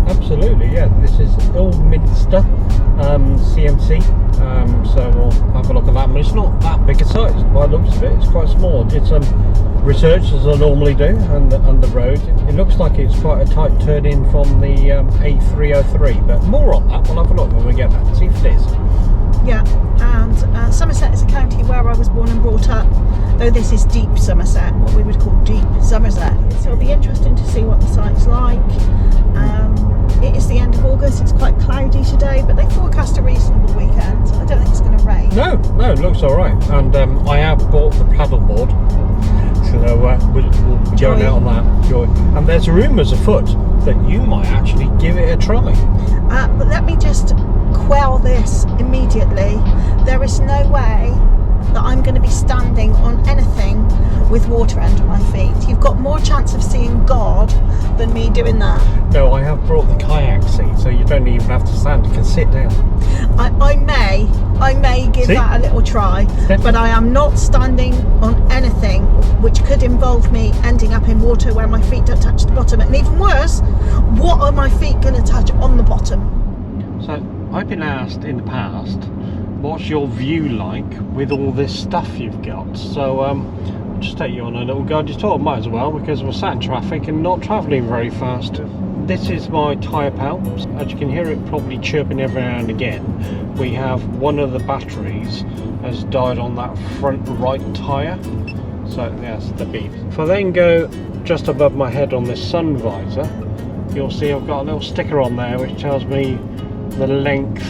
absolutely, yeah. This is Ilminster, C&C. So we'll have a look at that. I mean, it's not that big a site by the looks of it. It's quite small. Did some research as I normally do, and the road. It looks like it's quite a tight turn in from the A303. But more on that. We'll have a look when we get there. See if it is. Yeah, and Somerset is a county where I was born and brought up, though this is deep Somerset, what we would call deep Somerset. So it'll be interesting to see what the site's like. It is the end of August, it's quite cloudy today, but they forecast a reasonable weekend. I don't think it's going to rain. No, it looks alright. And I have bought the paddleboard, so we'll be going out on that. Joy. And there's rumours afoot that you might actually give it a try. But let me just quell this immediately. There is no way that I'm going to be standing on anything with water under my feet. You've got more chance of seeing God than me doing that. No, I have brought the kayak seat, so you don't even have to stand, you can sit down. I may give that a little try, but I am not standing on anything which could involve me ending up in water where my feet don't touch the bottom. And even worse, what are my feet going to touch on the bottom? So I've been asked in the past, what's your view like with all this stuff you've got? So I'll just take you on a little guided tour, might as well, because we're sat in traffic and not travelling very fast. This is my tyre pal. As you can hear it probably chirping every now and again. We have one of the batteries has died on that front right tyre. So that's the beep. If I then go just above my head on this sun visor, you'll see I've got a little sticker on there which tells me the length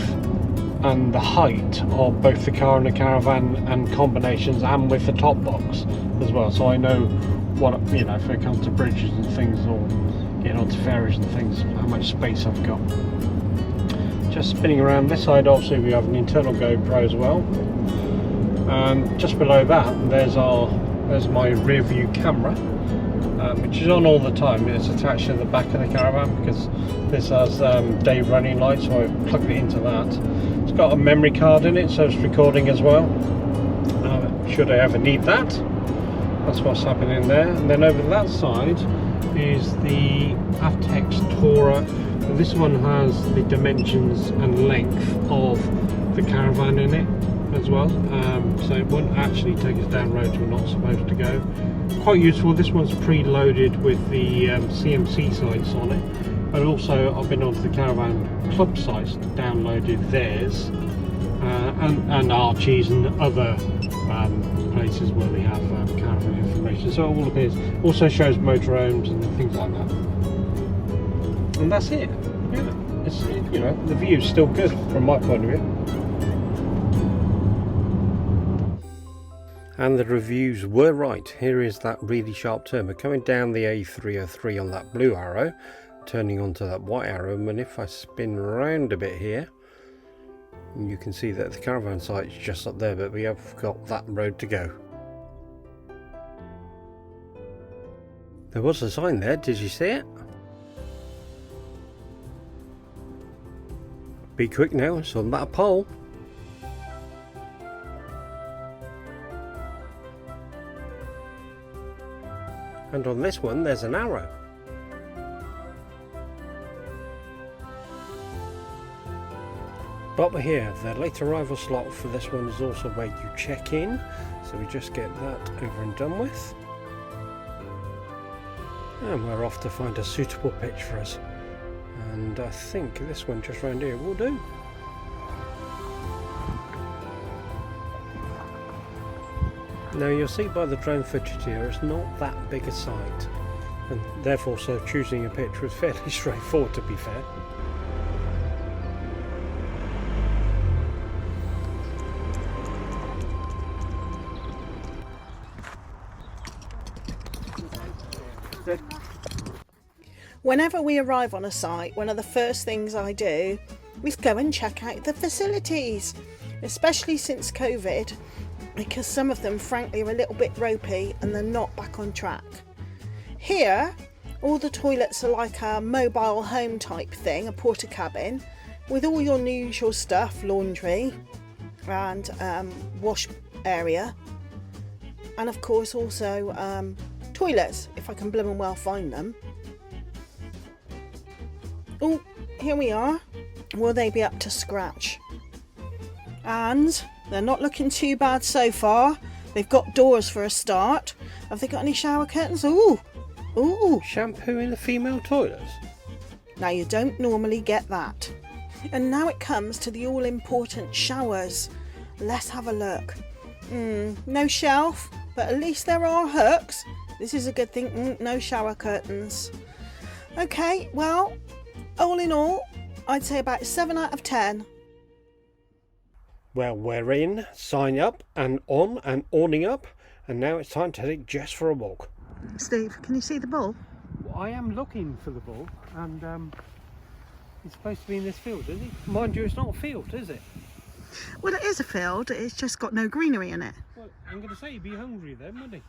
and the height of both the car and the caravan and combinations, and with the top box as well, so I know what, you know, if it comes to bridges and things or getting onto ferries and things, how much space I've got. Just spinning around this side, obviously we have an internal GoPro as well, and just below that there's my rear view camera, which is on all the time. It's attached to the back of the caravan because this has day running lights, so I plugged it into that. It's got a memory card in it, so it's recording as well, should I ever need that. That's what's happening there. And then over that side is the Avtex Tourer. This one has the dimensions and length of the caravan in it as well, so it won't actually take us down roads we're not supposed to go. Quite useful. This one's pre-loaded with the C&MC sites on it, but also I've been onto the caravan club sites, downloaded theirs, and Archie's and other places where they have caravan information, so it all appears. Also shows motorhomes and things like that, and that's it. Yeah, it's, you know, the view's still good from my point of view. And the reviews were right. Here is that really sharp turn. We're coming down the A303 on that blue arrow, turning onto that white arrow, and if I spin round a bit here, you can see that the caravan site's just up there, but we have got that road to go. There was a sign there, did you see it? Be quick now, it's on that pole. And on this one there's an arrow. But we're here. The late arrival slot for this one is also where you check in, so we just get that over and done with, and we're off to find a suitable pitch for us, and I think this one just round here will do. Now you'll see by the drone footage here, it's not that big a site, and therefore so choosing a pitch was fairly straightforward, to be fair. Whenever we arrive on a site, one of the first things I do is go and check out the facilities, especially since COVID, because some of them frankly are a little bit ropey and they're not back on track. Here, all the toilets are like a mobile home type thing, a porta cabin, with all your usual stuff, laundry and wash area, and of course also toilets, if I can blooming well find them. Oh, here we are. Will they be up to scratch? And they're not looking too bad so far. They've got doors for a start. Have they got any shower curtains? Ooh, ooh. Shampoo in the female toilets? Now you don't normally get that. And now it comes to the all-important showers. Let's have a look. No shelf, but at least there are hooks. This is a good thing. No shower curtains. Okay, well, all in all, I'd say about 7 out of 10. Well, we're in, sign up and on and awning up, and now it's time to take Jess for a walk. Steve, can you see the ball? Well, I am looking for the ball, and it's supposed to be in this field, isn't it? Mind you, it's not a field, is it? Well, it is a field, it's just got no greenery in it. Well, I'm going to say you'd be hungry then, wouldn't he?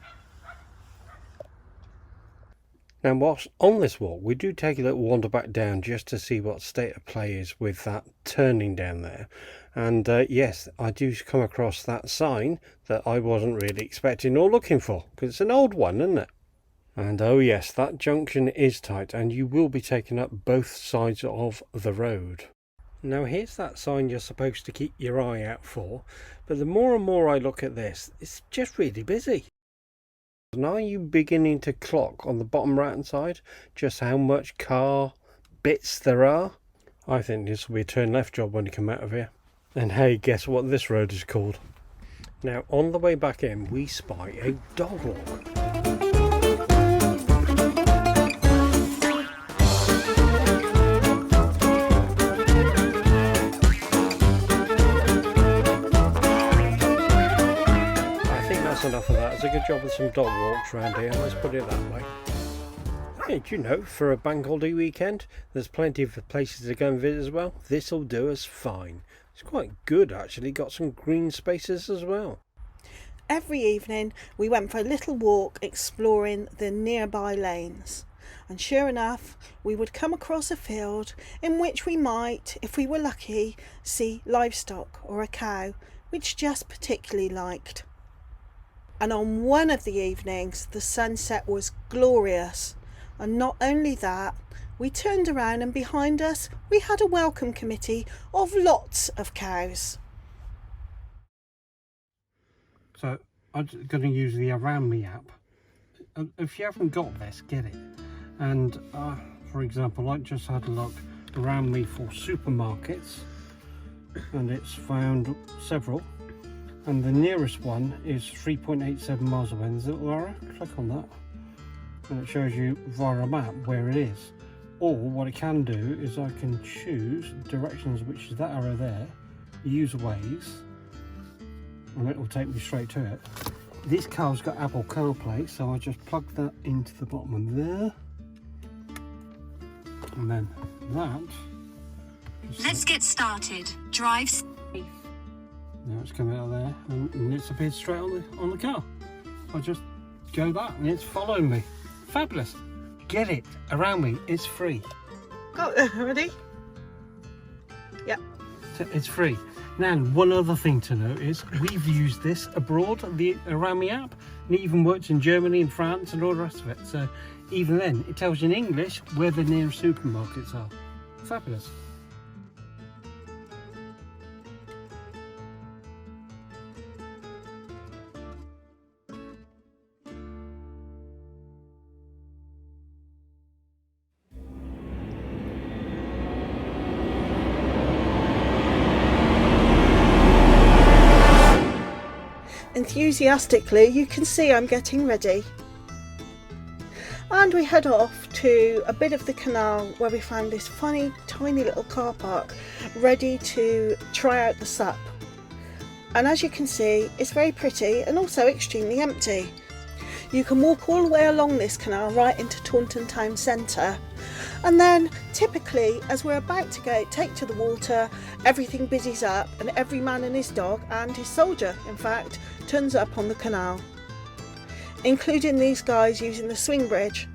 Now, whilst on this walk, we do take a little wander back down just to see what state of play is with that turning down there. And yes, I do come across that sign that I wasn't really expecting or looking for, because it's an old one, isn't it? And oh yes, that junction is tight, and you will be taking up both sides of the road. Now here's that sign you're supposed to keep your eye out for, but the more and more I look at this, it's just really busy. And are you beginning to clock on the bottom right hand side just how much car bits there are? I think this will be a turn left job when you come out of here. And hey, guess what this road is called? Now on the way back in, we spy a dog walk. Enough of that. It's a good job with some dog walks around here, let's put it that way. Hey, do you know, for a bank holiday weekend, there's plenty of places to go and visit as well. This'll do us fine. It's quite good actually, got some green spaces as well. Every evening we went for a little walk exploring the nearby lanes. And sure enough, we would come across a field in which we might, if we were lucky, see livestock or a cow, which Jess particularly liked. And on one of the evenings, the sunset was glorious. And not only that, we turned around and behind us, we had a welcome committee of lots of cows. So I'm going to use the Around Me app. If you haven't got this, get it. And for example, I just had a look around me for supermarkets, and it's found several. And the nearest one is 3.87 miles away. There's a little arrow, click on that, and it shows you via a map where it is. Or what it can do is I can choose directions, which is that arrow there, use Waze, and it will take me straight to it. This car's got Apple CarPlay, so I just plug that into the bottom of there, and then that. Let's get started. Drive. Now it's coming out of there, and it's appeared straight on the car. I just go that, and it's following me. Fabulous. Get it. Around Me. It's free. Go, ready? Yep. It's free. Now, one other thing to note is we've used this abroad, the Around Me app, and it even works in Germany and France and all the rest of it. So even then, it tells you in English where the nearest supermarkets are. Fabulous. Enthusiastically, you can see I'm getting ready. And we head off to a bit of the canal where we found this funny tiny little car park ready to try out the SUP. And as you can see, it's very pretty and also extremely empty. You can walk all the way along this canal right into Taunton town centre, and then typically as we're about to take to the water, everything busies up and every man and his dog and his soldier in fact turns up on the canal, including these guys using the swing bridge.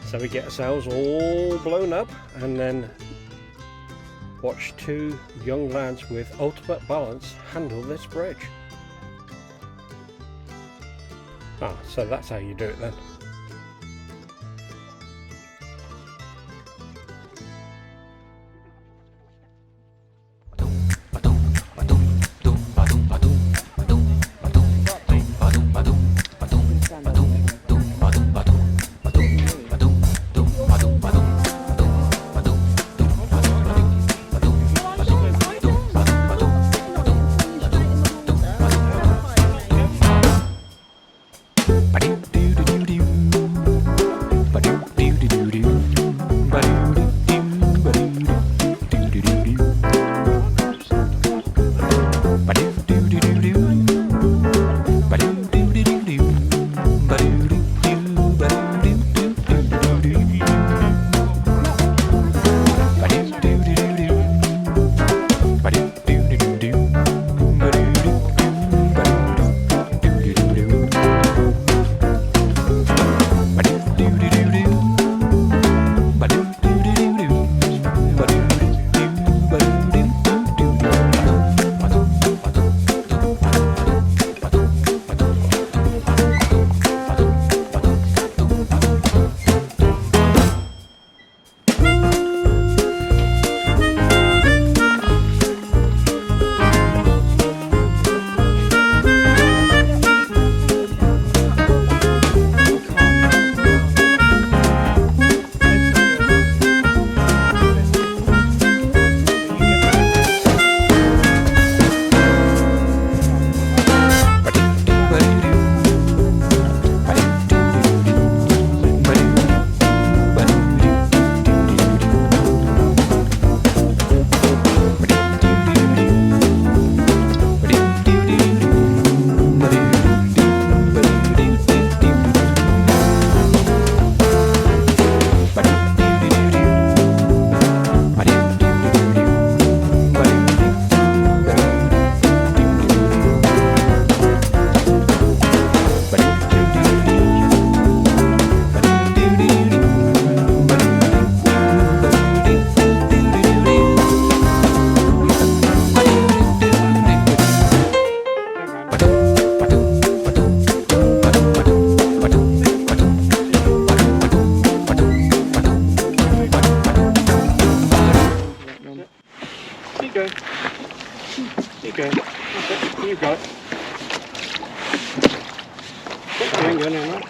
So we get ourselves all blown up and then watch two young lads with ultimate balance handle this bridge. Ah, so that's how you do it then.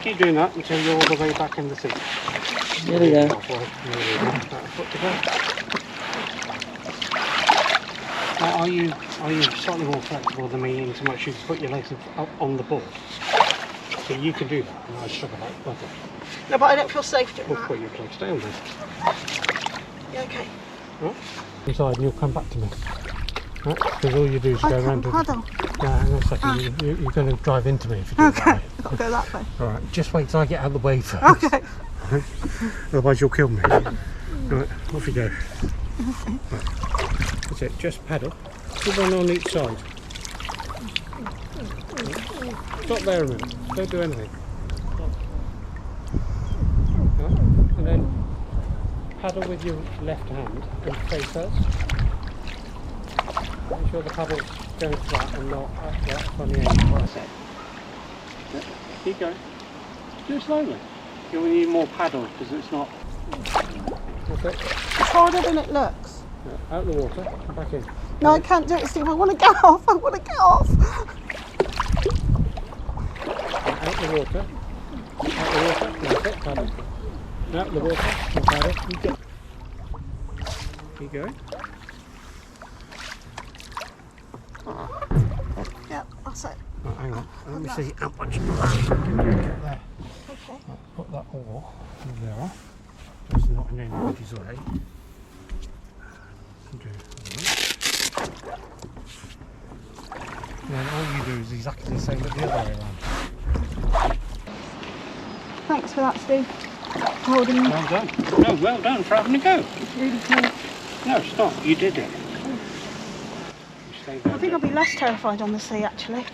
Keep doing that until you're all the way back in the seat. There we go. Now, are you slightly more flexible than me in so much you can put your legs up on the board? So you can do that, and I struggle like that. No, but I don't feel safe doing We'll that. put your legs down then. Yeah, okay. Right? Inside and you'll come back to me. Right? Because all you do is I go can't around. paddle. Hang on a second. You're going to drive into me if you do it that way. I've got to go that way. Alright, just wait till I get out of the way first. Okay. Right? Otherwise you'll kill me. Right, off you go. Right. That's it, just paddle. Put one on each side. Stop there a minute. Don't do anything. Right. And then paddle with your left hand and face us. Make sure the paddle's going flat and not up on the end. That's it. Keep going. Do it slowly. You'll need more paddle because it's not. That's it. It's harder than it looks. Out of the water, come back in. No, I can't do it, Steve. I want to get off. I want to get off. Out the water. Out the water. That's it, paddle. Out the water and paddle. Keep going. Keep going. Yeah, that's it. Right, hang on. Let me see how much you can get there. Okay. Right, put that oar there. It's not in anybody's way. Okay. Then all you do is exactly the same but the other way around. Thanks for that, Steve. Holding me. Well done. No, well done for having a go. It's really cool. No, stop. You did it. You stay there. I think I'll be less terrified on the sea, actually.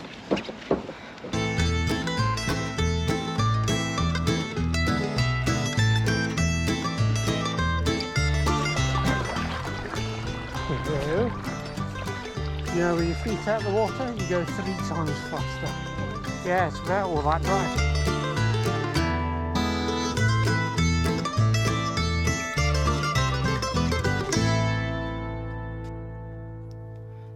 Yeah, with your feet out of the water, you go 3 times faster. Yeah, it's about all that drive.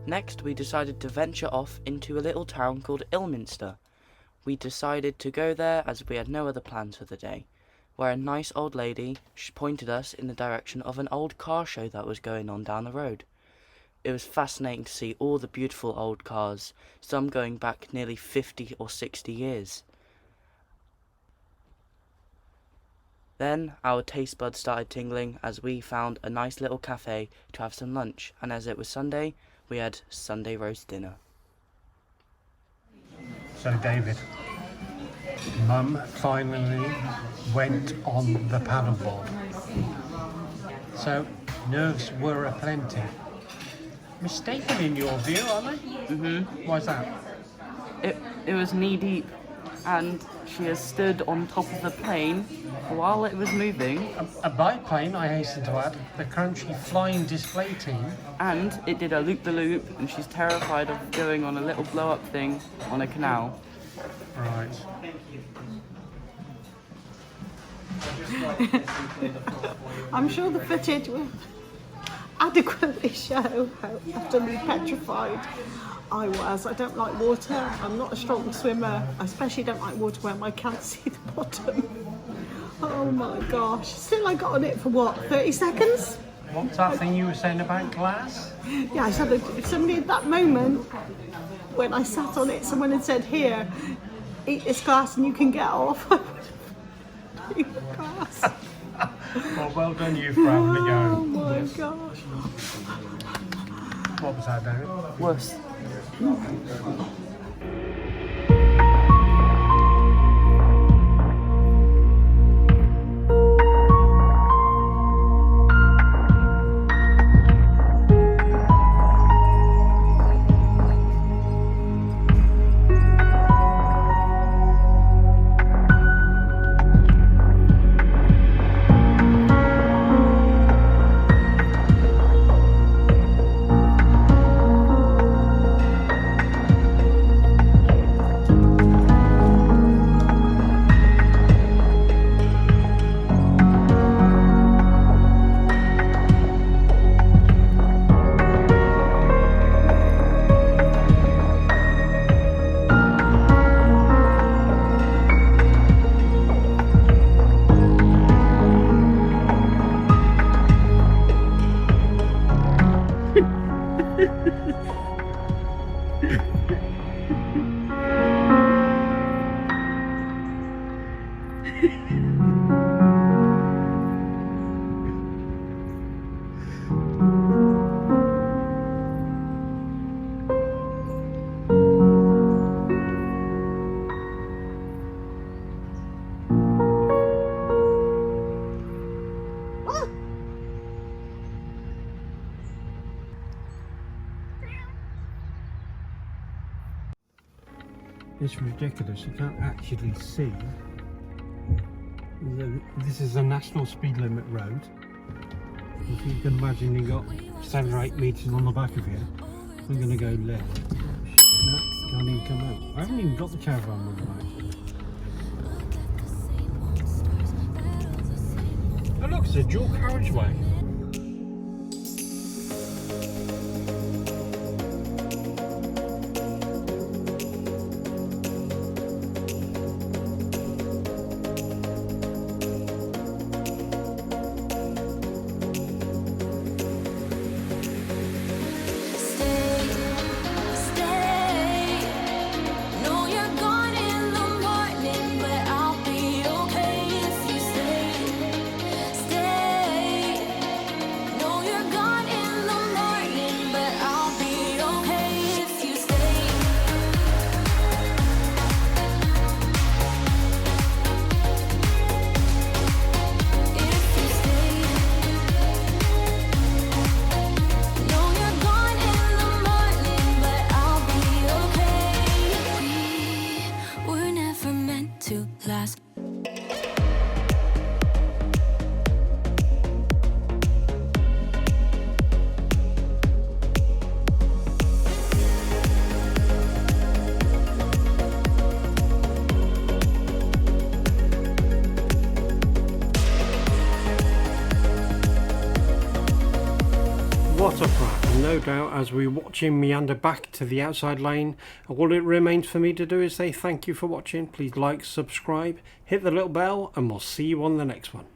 Next, we decided to venture off into a little town called Ilminster. We decided to go there as we had no other plans for the day, where a nice old lady pointed us in the direction of an old car show that was going on down the road. It was fascinating to see all the beautiful old cars, some going back nearly 50 or 60 years. Then our taste buds started tingling as we found a nice little cafe to have some lunch, and as it was Sunday, we had Sunday roast dinner. So David, Mum finally went on the paddleboard. So nerves were aplenty. Mistaken in your view, aren't they? Mm-hmm. Why's that? It was knee deep, and she has stood on top of the plane while it was moving. A biplane, I hasten to add, the crunchy flying display team. And it did a loop-the-loop, and she's terrified of going on a little blow-up thing on a canal. Right. I'm sure the footage will adequately show how utterly petrified I was. I don't like water. I'm not a strong swimmer. I especially don't like water where I can't see the bottom. Oh my gosh. Still I got on it for what, 30 seconds? What's that thing you were saying about glass? Yeah, I said if somebody at that moment, when I sat on it, someone had said, here, eat this glass and you can get off. I would have eaten the glass. Well done you for having a Oh go. my gosh. What was that, David? Worse. It's ridiculous, you can't actually see. This is a national speed limit road. If you can imagine you've got 7 or 8 metres on the back of you. I'm going to go left. No, can't even come out. I haven't even got the caravan on the back. Oh look, it's a dual carriageway. what a prat, and no doubt as we watch him meander back to the outside lane, all it remains for me to do is say thank you for watching. Please like, subscribe, hit the little bell, and we'll see you on the next one.